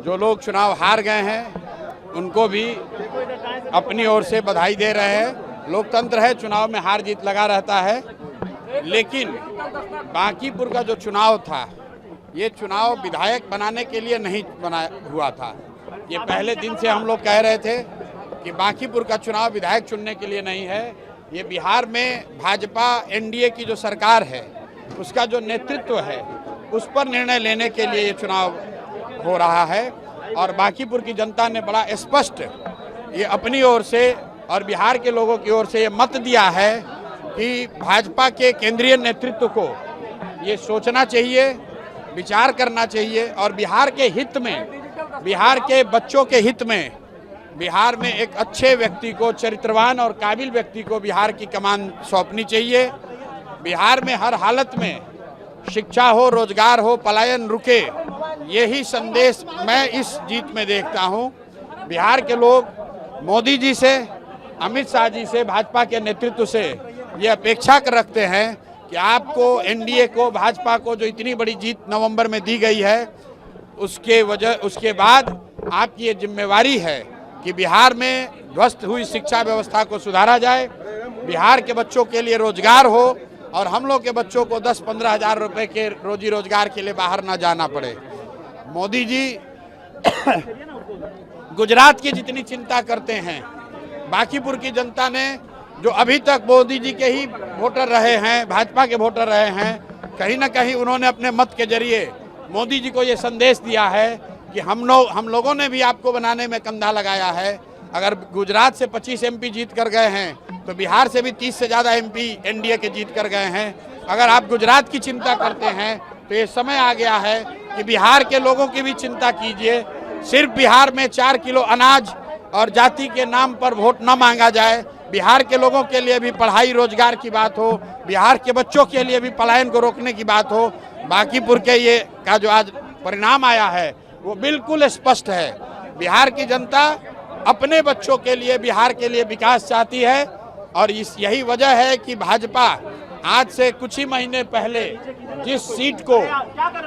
जो लोग चुनाव हार गए हैं उनको भी अपनी ओर से बधाई दे रहे हैं। लोकतंत्र है, चुनाव में हार जीत लगा रहता है, लेकिन बांकीपुर का जो चुनाव था ये चुनाव विधायक बनाने के लिए नहीं बना हुआ था। ये पहले दिन से हम लोग कह रहे थे कि बांकीपुर का चुनाव विधायक चुनने के लिए नहीं है। ये बिहार में भाजपा एनडीए की जो सरकार है उसका जो नेतृत्व है उस पर निर्णय लेने के लिए ये चुनाव हो रहा है। और बांकीपुर की जनता ने बड़ा स्पष्ट ये अपनी ओर से और बिहार के लोगों की ओर से ये मत दिया है कि भाजपा के केंद्रीय नेतृत्व को ये सोचना चाहिए, विचार करना चाहिए और बिहार के हित में, बिहार के बच्चों के हित में, बिहार में एक अच्छे व्यक्ति को, चरित्रवान और काबिल व्यक्ति को बिहार की कमान सौंपनी चाहिए। बिहार में हर हालत में शिक्षा हो, रोजगार हो, पलायन रुके, यही संदेश मैं इस जीत में देखता हूं। बिहार के लोग मोदी जी से, अमित शाह जी से, भाजपा के नेतृत्व से ये अपेक्षा कर रखते हैं कि आपको, एनडीए को, भाजपा को जो इतनी बड़ी जीत नवंबर में दी गई है उसके बाद आपकी ये जिम्मेवारी है कि बिहार में ध्वस्त हुई शिक्षा व्यवस्था को सुधारा जाए, बिहार के बच्चों के लिए रोजगार हो और हम लोग के बच्चों को 10-15 हज़ार रुपए के रोजी रोजगार के लिए बाहर ना जाना पड़े। मोदी जी गुजरात की जितनी चिंता करते हैं, बांकीपुर की जनता ने जो अभी तक मोदी जी के ही वोटर रहे हैं, भाजपा के वोटर रहे हैं, कहीं ना कहीं उन्होंने अपने मत के जरिए मोदी जी को ये संदेश दिया है कि हम लोगों ने भी आपको बनाने में कंधा लगाया है। अगर गुजरात से 25 एमपी जीत कर गए हैं तो बिहार से भी 30 से ज़्यादा एमपी एनडीए के जीत कर गए हैं। अगर आप गुजरात की चिंता करते हैं तो ये समय आ गया है कि बिहार के लोगों की भी चिंता कीजिए। सिर्फ बिहार में 4 किलो अनाज और जाति के नाम पर वोट न मांगा जाए। बिहार के लोगों के लिए भी पढ़ाई रोजगार की बात हो, बिहार के बच्चों के लिए भी पलायन को रोकने की बात हो। बांकीपुर के ये का जो आज परिणाम आया है वो बिल्कुल स्पष्ट है। बिहार की जनता अपने बच्चों के लिए, बिहार के लिए विकास चाहती है और यही वजह है कि भाजपा आज से कुछ ही महीने पहले जिस सीट को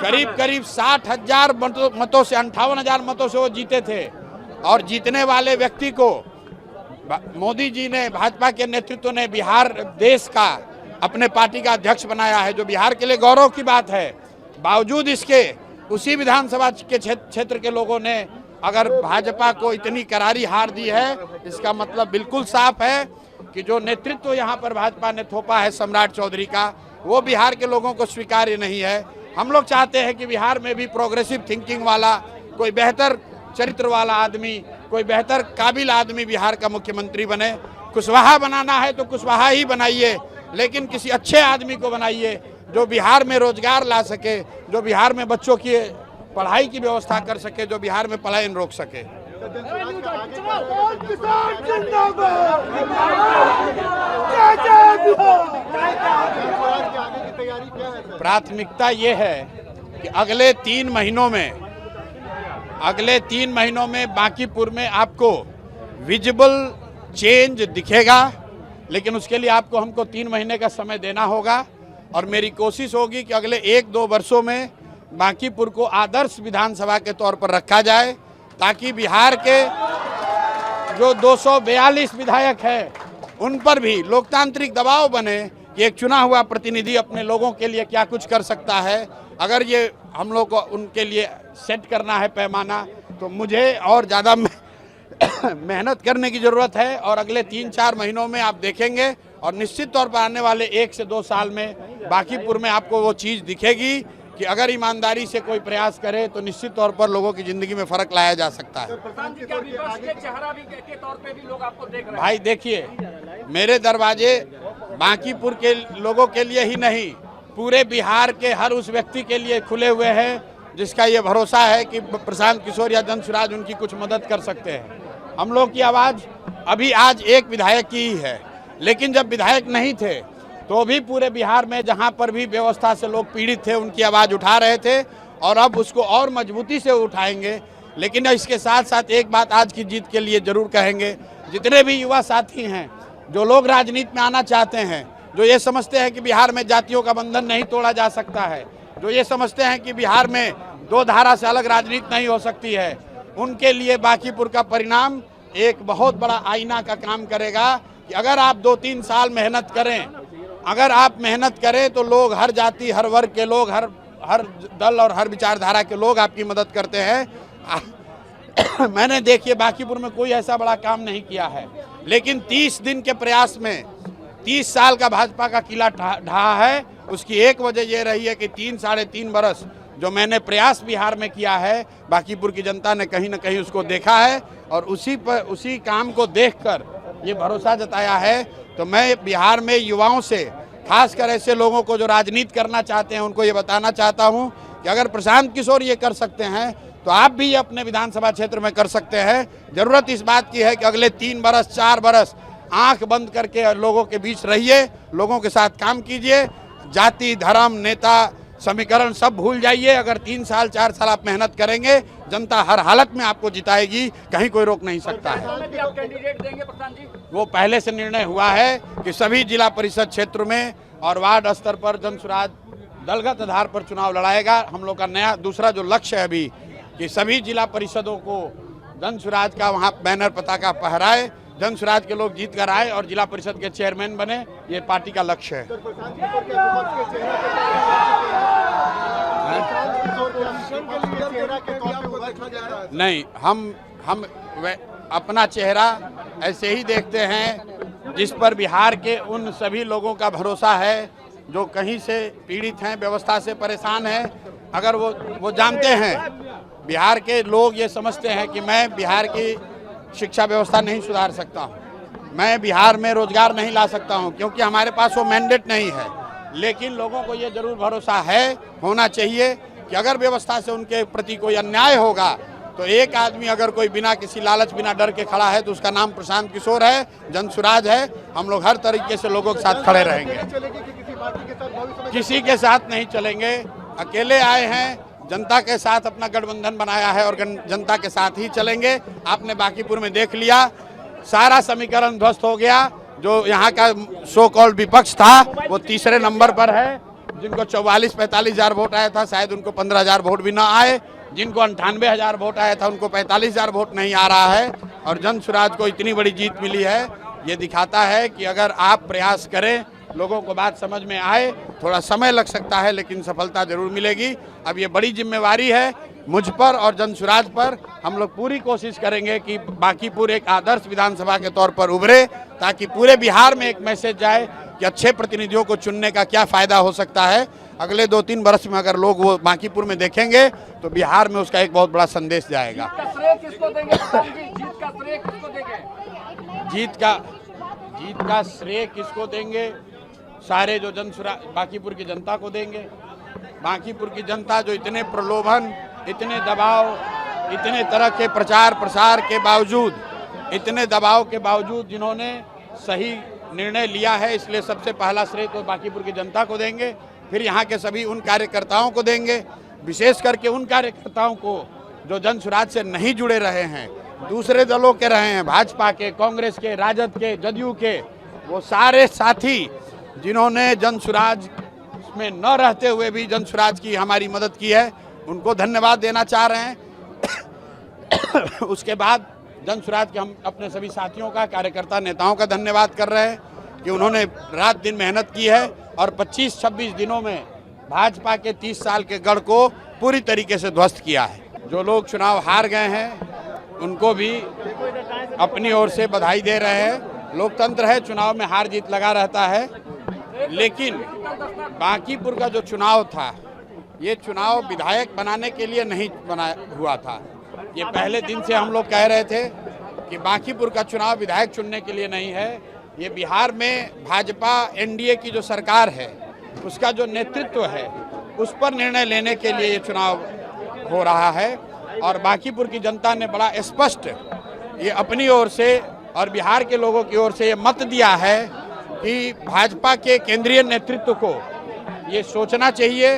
करीब 60,000 मतों से, 58,000 मतों से वो जीते थे और जीतने वाले व्यक्ति को मोदी जी ने, भाजपा के नेतृत्व ने बिहार देश का अपने पार्टी का अध्यक्ष बनाया है, जो बिहार के लिए गौरव की बात है। बावजूद इसके उसी विधानसभा के क्षेत्र के लोगों ने अगर भाजपा को इतनी करारी हार दी है, इसका मतलब बिल्कुल साफ है कि जो नेतृत्व यहाँ पर भाजपा ने थोपा है सम्राट चौधरी का, वो बिहार के लोगों को स्वीकार्य नहीं है। हम लोग चाहते हैं कि बिहार में भी प्रोग्रेसिव थिंकिंग वाला, कोई बेहतर चरित्र वाला आदमी, कोई बेहतर काबिल आदमी बिहार का मुख्यमंत्री बने। कुशवाहा बनाना है तो कुशवाहा ही बनाइए, लेकिन किसी अच्छे आदमी को बनाइए जो बिहार में रोजगार ला सके, जो बिहार में बच्चों की पढ़ाई की व्यवस्था कर सके, जो बिहार में पलायन रोक सके। प्राथमिकता ये है कि अगले 3 महीनों में बांकीपुर में आपको विजिबल चेंज दिखेगा, लेकिन उसके लिए हमको 3 महीने का समय देना होगा और मेरी कोशिश होगी कि अगले 1-2 वर्षों में बांकीपुर को आदर्श विधानसभा के तौर पर रखा जाए, ताकि बिहार के जो 242 विधायक हैं उन पर भी लोकतांत्रिक दबाव बने कि एक चुना हुआ प्रतिनिधि अपने लोगों के लिए क्या कुछ कर सकता है। अगर ये हम लोग को उनके लिए सेट करना है पैमाना, तो मुझे और ज़्यादा मेहनत करने की ज़रूरत है और अगले 3-4 महीनों में आप देखेंगे और निश्चित तौर पर आने वाले 1 से 2 साल में बांकीपुर में आपको वो चीज़ दिखेगी कि अगर ईमानदारी से कोई प्रयास करे तो निश्चित तौर पर लोगों की ज़िंदगी में फ़र्क लाया जा सकता है। भाई देखिए, मेरे दरवाजे बांकीपुर के लोगों के लिए ही नहीं, पूरे बिहार के हर उस व्यक्ति के लिए खुले हुए हैं जिसका ये भरोसा है कि प्रशांत किशोर या जनसुराज उनकी कुछ मदद कर सकते हैं। हम लोग की आवाज़ अभी आज एक विधायक की ही है, लेकिन जब विधायक नहीं थे तो भी पूरे बिहार में जहां पर भी व्यवस्था से लोग पीड़ित थे उनकी आवाज़ उठा रहे थे और अब उसको और मजबूती से उठाएंगे। लेकिन इसके साथ साथ एक बात आज की जीत के लिए ज़रूर कहेंगे, जितने भी युवा साथी हैं, जो लोग राजनीति में आना चाहते हैं, जो ये समझते हैं कि बिहार में जातियों का बंधन नहीं तोड़ा जा सकता है, जो ये समझते हैं कि बिहार में दो धारा से अलग राजनीति नहीं हो सकती है। उनके लिए बांकीपुर का परिणाम एक बहुत बड़ा आईना का काम करेगा कि अगर आप 2-3 साल मेहनत करें, अगर आप मेहनत करें तो लोग, हर जाति, हर वर्ग के लोग, हर दल और हर विचारधारा के लोग आपकी मदद करते हैं। मैंने देखिए बांकीपुर में कोई ऐसा बड़ा काम नहीं किया है, लेकिन 30 दिन के प्रयास में 30 साल का भाजपा का किला ढहा है। उसकी एक वजह ये रही है कि 3-3.5 बरस जो मैंने प्रयास बिहार में किया है, बांकीपुर की जनता ने कहीं ना कहीं उसको देखा है और उसी काम को देखकर ये भरोसा जताया है। तो मैं बिहार में युवाओं से, खासकर ऐसे लोगों को जो राजनीति करना चाहते हैं, उनको ये बताना चाहता हूँ कि अगर प्रशांत किशोर ये कर सकते हैं तो आप भी अपने विधानसभा क्षेत्र में कर सकते हैं। जरूरत इस बात की है कि अगले 3 बरस 4 बरस आंख बंद करके लोगों के बीच रहिए, लोगों के साथ काम कीजिए। जाति, धर्म, नेता, समीकरण सब भूल जाइए। अगर 3 साल 4 साल आप मेहनत करेंगे, जनता हर हालत में आपको जिताएगी, कहीं कोई रोक नहीं सकता है। वो पहले से निर्णय हुआ है कि सभी जिला परिषद क्षेत्र में और वार्ड स्तर पर जनसुराज दलगत आधार पर चुनाव लड़ाएगा। हम लोग का नया दूसरा जो लक्ष्य है अभी कि सभी जिला परिषदों को जनसुराज का वहाँ बैनर पताका फहराए, जनसुराज के लोग जीत कर आए और जिला परिषद के चेयरमैन बने। ये पार्टी का लक्ष्य है। नहीं, हम अपना चेहरा ऐसे ही देखते हैं जिस पर बिहार के उन सभी लोगों का भरोसा है जो कहीं से पीड़ित हैं, व्यवस्था से परेशान हैं। अगर वो जानते हैं, बिहार के लोग ये समझते हैं कि मैं बिहार की शिक्षा व्यवस्था नहीं सुधार सकता हूँ, मैं बिहार में रोजगार नहीं ला सकता हूँ, क्योंकि हमारे पास वो मैंडेट नहीं है। लेकिन लोगों को ये जरूर भरोसा है, होना चाहिए कि अगर व्यवस्था से उनके प्रति कोई अन्याय होगा तो एक आदमी अगर कोई बिना किसी लालच, बिना डर के खड़ा है तो उसका नाम प्रशांत किशोर है, जनसुराज है। हम लोग हर तरीके से लोगों के साथ खड़े रहेंगे, किसी के साथ नहीं चलेंगे। अकेले आए हैं, जनता के साथ अपना गठबंधन बनाया है और जनता के साथ ही चलेंगे। आपने बांकीपुर में देख लिया, सारा समीकरण ध्वस्त हो गया। जो यहाँ का सो कॉल्ड विपक्ष था वो तीसरे नंबर पर है। जिनको 44-45 हज़ार वोट आया था, शायद उनको 15 हज़ार वोट भी ना आए। जिनको 98 हज़ार वोट आया था, उनको 45 हज़ार वोट नहीं आ रहा है। और जनसुराज को इतनी बड़ी जीत मिली है। ये दिखाता है कि अगर आप प्रयास करें, लोगों को बात समझ में आए, थोड़ा समय लग सकता है लेकिन सफलता जरूर मिलेगी। अब ये बड़ी जिम्मेवारी है मुझ पर और जनसुराज पर। हम लोग पूरी कोशिश करेंगे कि बांकीपुर एक आदर्श विधानसभा के तौर पर उभरे, ताकि पूरे बिहार में एक मैसेज जाए कि अच्छे प्रतिनिधियों को चुनने का क्या फ़ायदा हो सकता है। अगले 2-3 वर्ष में अगर लोग वो बांकीपुर में देखेंगे तो बिहार में उसका एक बहुत बड़ा संदेश जाएगा। जीत का श्रेय किसको देंगे? सारे जो जनसुराज बांकीपुर की जनता को देंगे। बांकीपुर की जनता जो इतने प्रलोभन, इतने दबाव, इतने तरह के प्रचार प्रसार के बावजूद, इतने दबाव के बावजूद जिन्होंने सही निर्णय लिया है, इसलिए सबसे पहला श्रेय तो बांकीपुर की जनता को देंगे। फिर यहाँ के सभी उन कार्यकर्ताओं को देंगे, विशेष करके उन कार्यकर्ताओं को जो जनसुराज से नहीं जुड़े रहे हैं, दूसरे दलों के रहे हैं, भाजपा के, कांग्रेस के, राजद के, जदयू के, वो सारे साथी जिन्होंने जनसुराज में न रहते हुए भी जनसुराज की हमारी मदद की है, उनको धन्यवाद देना चाह रहे हैं। उसके बाद जनसुराज के हम अपने सभी साथियों का, कार्यकर्ता नेताओं का धन्यवाद कर रहे हैं कि उन्होंने रात दिन मेहनत की है और 25-26 दिनों में भाजपा के 30 साल के गढ़ को पूरी तरीके से ध्वस्त किया है। जो लोग चुनाव हार गए हैं उनको भी अपनी ओर से बधाई दे रहे हैं। लोकतंत्र है, चुनाव में हार जीत लगा रहता है, लेकिन बांकीपुर का जो चुनाव था, ये चुनाव विधायक बनाने के लिए नहीं बना हुआ था। ये पहले दिन से हम लोग कह रहे थे कि बांकीपुर का चुनाव विधायक चुनने के लिए नहीं है। ये बिहार में भाजपा एनडीए की जो सरकार है, उसका जो नेतृत्व है, उस पर निर्णय लेने के लिए ये चुनाव हो रहा है। और बांकीपुर की जनता ने बड़ा स्पष्ट ये अपनी ओर से और बिहार के लोगों की ओर से ये मत दिया है कि भाजपा के केंद्रीय नेतृत्व को ये सोचना चाहिए,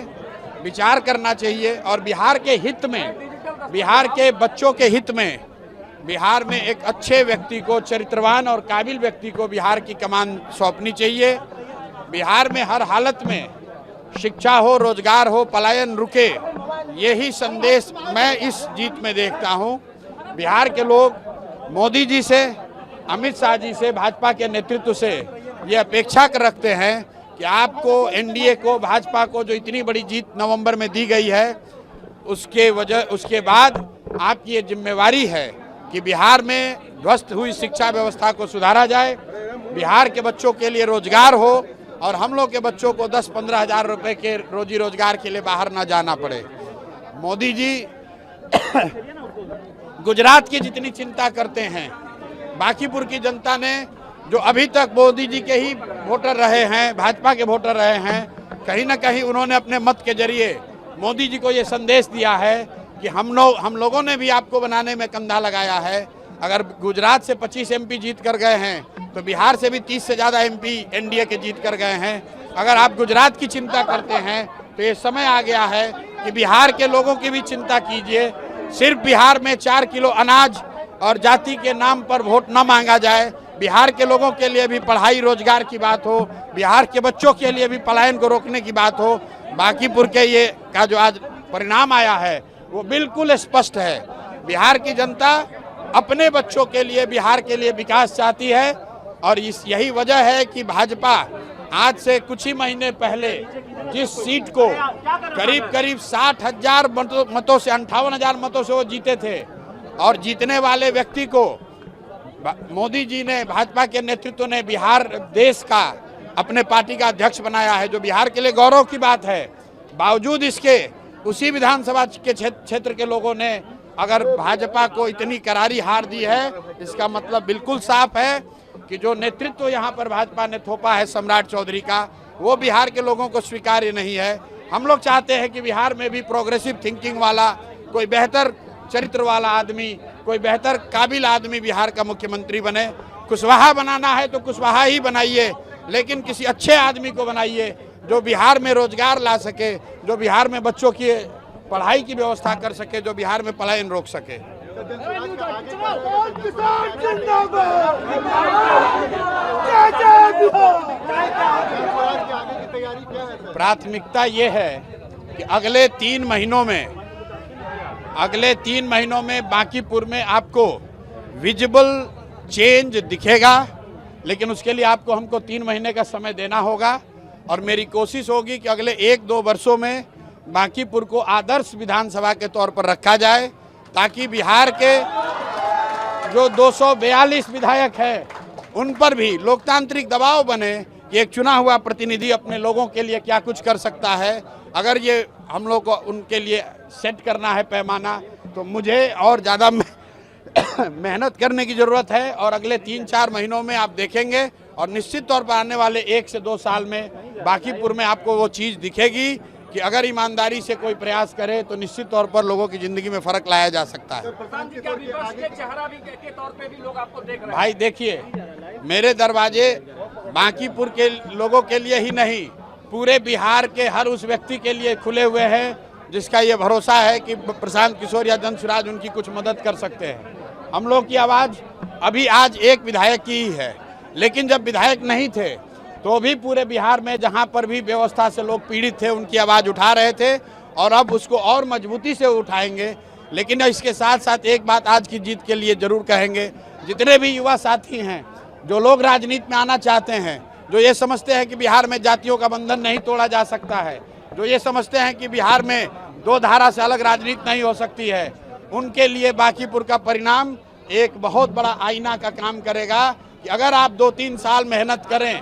विचार करना चाहिए और बिहार के हित में, बिहार के बच्चों के हित में, बिहार में एक अच्छे व्यक्ति को, चरित्रवान और काबिल व्यक्ति को बिहार की कमान सौंपनी चाहिए। बिहार में हर हालत में शिक्षा हो, रोजगार हो, पलायन रुके, यही संदेश मैं इस जीत में देखता हूं। बिहार के लोग मोदी जी से, अमित शाह जी से, भाजपा के नेतृत्व से ये अपेक्षा रखते हैं कि आपको, एनडीए को, भाजपा को जो इतनी बड़ी जीत नवंबर में दी गई है, उसके बाद आपकी ये जिम्मेवारी है कि बिहार में ध्वस्त हुई शिक्षा व्यवस्था को सुधारा जाए, बिहार के बच्चों के लिए रोजगार हो और हम लोग के बच्चों को 10-15 हज़ार रुपए के रोजी रोजगार के लिए बाहर ना जाना पड़े। मोदी जी गुजरात की जितनी चिंता करते हैं, बांकीपुर की जनता ने जो अभी तक मोदी जी के ही वोटर रहे हैं, भाजपा के वोटर रहे हैं, कहीं ना कहीं उन्होंने अपने मत के जरिए मोदी जी को ये संदेश दिया है कि हम लोगों ने भी आपको बनाने में कंधा लगाया है। अगर गुजरात से 25 एमपी जीत कर गए हैं तो बिहार से भी 30 से ज़्यादा एमपी एनडीए के जीत कर गए हैं। अगर आप गुजरात की चिंता करते हैं तो ये समय आ गया है कि बिहार के लोगों की भी चिंता कीजिए। सिर्फ बिहार में 4 किलो अनाज और जाति के नाम पर वोट न मांगा जाए। बिहार के लोगों के लिए भी पढ़ाई रोजगार की बात हो, बिहार के बच्चों के लिए भी पलायन को रोकने की बात हो। बांकीपुर के ये का जो आज परिणाम आया है वो बिल्कुल स्पष्ट है। बिहार की जनता अपने बच्चों के लिए, बिहार के लिए विकास चाहती है और यही वजह है कि भाजपा आज से कुछ ही महीने पहले जिस सीट को करीब 60,000 मतों से, 58,000 मतों से वो जीते थे और जीतने वाले व्यक्ति को मोदी जी ने, भाजपा के नेतृत्व ने बिहार देश का अपने पार्टी का अध्यक्ष बनाया है, जो बिहार के लिए गौरव की बात है। बावजूद इसके उसी विधानसभा के क्षेत्र के लोगों ने अगर भाजपा को इतनी करारी हार दी है, इसका मतलब बिल्कुल साफ है कि जो नेतृत्व यहाँ पर भाजपा ने थोपा है सम्राट चौधरी का, वो बिहार के लोगों को स्वीकार्य नहीं है। हम लोग चाहते हैं कि बिहार में भी प्रोग्रेसिव थिंकिंग वाला, कोई बेहतर चरित्र वाला आदमी, कोई बेहतर काबिल आदमी बिहार का मुख्यमंत्री बने। कुशवाहा बनाना है तो कुशवाहा ही बनाइए, लेकिन किसी अच्छे आदमी को बनाइए जो बिहार में रोजगार ला सके, जो बिहार में बच्चों की पढ़ाई की व्यवस्था कर सके, जो बिहार में पलायन रोक सके। प्राथमिकता ये है कि अगले 3 महीनों में बांकीपुर में आपको विजिबल चेंज दिखेगा, लेकिन उसके लिए हमको 3 महीने का समय देना होगा और मेरी कोशिश होगी कि अगले 1-2 वर्षों में बांकीपुर को आदर्श विधानसभा के तौर पर रखा जाए, ताकि बिहार के जो 242 विधायक हैं उन पर भी लोकतांत्रिक दबाव बने कि एक चुना हुआ प्रतिनिधि अपने लोगों के लिए क्या कुछ कर सकता है। अगर ये हम लोग को उनके लिए सेट करना है पैमाना, तो मुझे और ज़्यादा मेहनत करने की ज़रूरत है और अगले 3-4 महीनों में आप देखेंगे और निश्चित तौर पर आने वाले 1 से 2 साल में बांकीपुर में आपको वो चीज़ दिखेगी कि अगर ईमानदारी से कोई प्रयास करे तो निश्चित तौर पर लोगों की ज़िंदगी में फ़र्क लाया जा सकता है। भाई देखिए, मेरे दरवाजे बांकीपुर के लोगों के लिए ही नहीं, पूरे बिहार के हर उस व्यक्ति के लिए खुले हुए हैं जिसका ये भरोसा है कि प्रशांत किशोर या जनसुराज उनकी कुछ मदद कर सकते हैं। हम लोग की आवाज़ अभी आज एक विधायक की ही है, लेकिन जब विधायक नहीं थे तो भी पूरे बिहार में जहां पर भी व्यवस्था से लोग पीड़ित थे उनकी आवाज़ उठा रहे थे और अब उसको और मजबूती से उठाएंगे। लेकिन इसके साथ साथ एक बात आज की जीत के लिए ज़रूर कहेंगे, जितने भी युवा साथी हैं जो लोग राजनीति में आना चाहते हैं, जो ये समझते हैं कि बिहार में जातियों का बंधन नहीं तोड़ा जा सकता है, जो ये समझते हैं कि बिहार में 2 धारा से अलग राजनीति नहीं हो सकती है, उनके लिए बांकीपुर का परिणाम एक बहुत बड़ा आईना का काम करेगा कि अगर आप 2-3 साल मेहनत करें,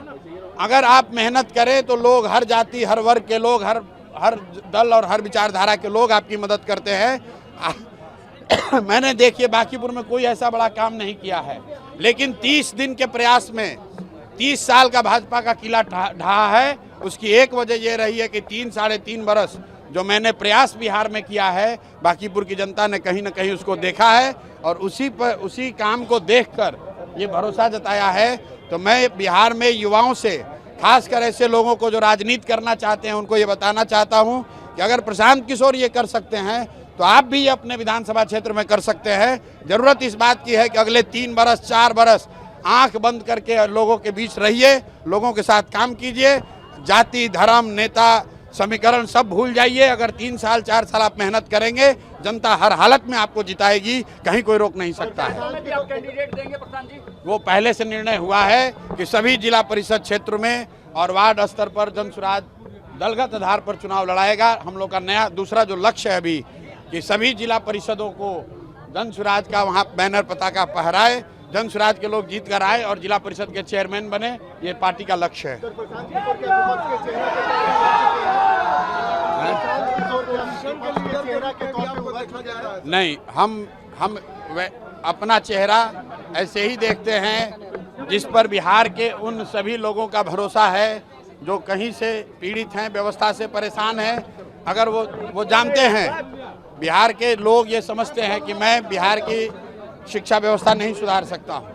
अगर आप मेहनत करें तो लोग, हर जाति, हर वर्ग के लोग, हर दल और हर विचारधारा के लोग आपकी मदद करते हैं। मैंने देखिए बांकीपुर में कोई ऐसा बड़ा काम नहीं किया है, लेकिन 30 दिन के प्रयास में 30 साल का भाजपा का किला ढहा है। उसकी एक वजह यह रही है कि 3-3.5 बरस जो मैंने प्रयास बिहार में किया है, बांकीपुर की जनता ने कहीं ना कहीं उसको देखा है और उसी काम को देखकर ये भरोसा जताया है। तो मैं बिहार में युवाओं से, खासकर ऐसे लोगों को जो राजनीति करना चाहते हैं, उनको ये बताना चाहता हूँ कि अगर प्रशांत किशोर ये कर सकते हैं तो आप भी ये अपने विधानसभा क्षेत्र में कर सकते हैं। ज़रूरत इस बात की है कि अगले 3 बरस 4 बरस आंख बंद करके लोगों के बीच रहिए, लोगों के साथ काम कीजिए। जाति, धर्म, नेता समीकरण सब भूल जाइए। अगर 3 साल 4 साल आप मेहनत करेंगे, जनता हर हालत में आपको जिताएगी, कहीं कोई रोक नहीं सकता है। आप कैंडिडेट देंगे प्रधान जी? वो पहले से निर्णय हुआ है कि सभी जिला परिषद क्षेत्र में और वार्ड स्तर पर जनसुराज दलगत आधार पर चुनाव लड़ाएगा। हम लोग का नया दूसरा जो लक्ष्य है अभी कि सभी जिला परिषदों को जनसुराज का वहाँ बैनर पताका फहराए, जनसुराज के लोग जीत कर आए और जिला परिषद के चेयरमैन बने, ये पार्टी का लक्ष्य है। नहीं, हम अपना चेहरा ऐसे ही देखते हैं जिस पर बिहार के उन सभी लोगों का भरोसा है जो कहीं से पीड़ित हैं, व्यवस्था से परेशान हैं। अगर वो जानते हैं, बिहार के लोग ये समझते हैं कि मैं बिहार की शिक्षा व्यवस्था नहीं सुधार सकता हूँ,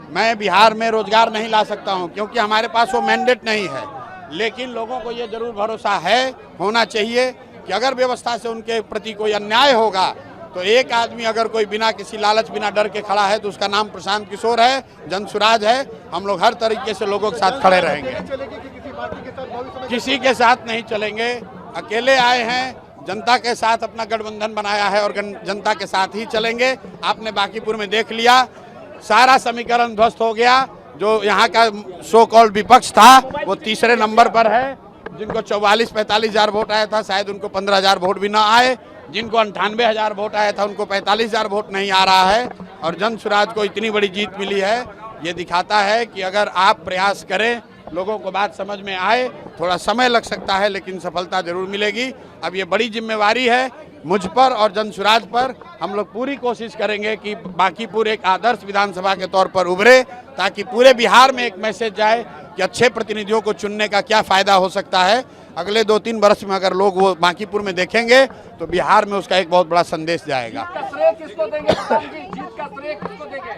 मैं बिहार में रोजगार नहीं ला सकता हूँ, क्योंकि हमारे पास वो मैंडेट नहीं है। लेकिन लोगों को ये जरूर भरोसा है, होना चाहिए कि अगर व्यवस्था से उनके प्रति कोई अन्याय होगा तो एक आदमी अगर कोई बिना किसी लालच, बिना डर के खड़ा है तो उसका नाम प्रशांत किशोर है, जनसुराज है। हम लोग हर तरीके से लोगों के साथ खड़े रहेंगे, किसी के साथ नहीं चलेंगे। अकेले आए हैं, जनता के साथ अपना गठबंधन बनाया है और जनता के साथ ही चलेंगे। आपने बांकीपुर में देख लिया, सारा समीकरण ध्वस्त हो गया। जो यहाँ का सो कॉल्ड विपक्ष था वो तीसरे नंबर पर है। जिनको 44-45 हज़ार वोट आया था, शायद उनको 15 हज़ार वोट भी ना आए। जिनको 98 हज़ार वोट आया था, उनको 45 हज़ार वोट नहीं आ रहा है। और जनसुराज को इतनी बड़ी जीत मिली है। ये दिखाता है कि अगर आप प्रयास करें, लोगों को बात समझ में आए, थोड़ा समय लग सकता है लेकिन सफलता जरूर मिलेगी। अब ये बड़ी जिम्मेवारी है मुझ पर और जनसुराज पर। हम लोग पूरी कोशिश करेंगे कि बांकीपुर एक आदर्श विधानसभा के तौर पर उभरे, ताकि पूरे बिहार में एक मैसेज जाए कि अच्छे प्रतिनिधियों को चुनने का क्या फ़ायदा हो सकता है। अगले 2-3 वर्ष में अगर लोग वो बांकीपुर में देखेंगे तो बिहार में उसका एक बहुत बड़ा संदेश जाएगा। जीत का श्रेय किसको देंगे प्रधान जी? जीत का श्रेय किसको देंगे?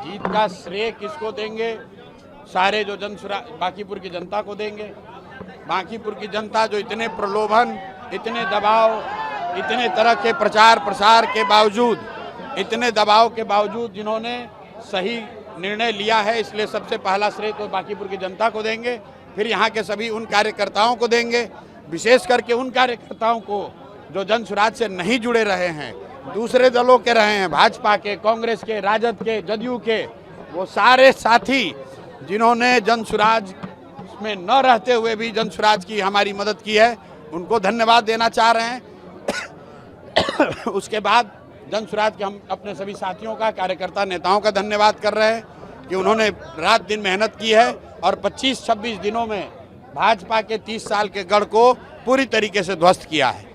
जीत का श्रेय किसको देंगे? सारे जो जनसुराज बांकीपुर की जनता को देंगे। बांकीपुर की जनता जो इतने प्रलोभन, इतने दबाव, इतने तरह के प्रचार प्रसार के बावजूद, इतने दबाव के बावजूद जिन्होंने सही निर्णय लिया है, इसलिए सबसे पहला श्रेय तो बांकीपुर की जनता को देंगे। फिर यहाँ के सभी उन कार्यकर्ताओं को देंगे, विशेष करके उन कार्यकर्ताओं को जो जनसुराज से नहीं जुड़े रहे हैं, दूसरे दलों के रहे हैं, भाजपा के, कांग्रेस के, राजद के, जदयू के, वो सारे साथी जिन्होंने जनसुराज में न रहते हुए भी जनसुराज की हमारी मदद की है, उनको धन्यवाद देना चाह रहे हैं। उसके बाद जनसुराज के हम अपने सभी साथियों का, कार्यकर्ता नेताओं का धन्यवाद कर रहे हैं कि उन्होंने रात दिन मेहनत की है और 25-26 दिनों में भाजपा के 30 साल के गढ़ को पूरी तरीके से ध्वस्त किया है।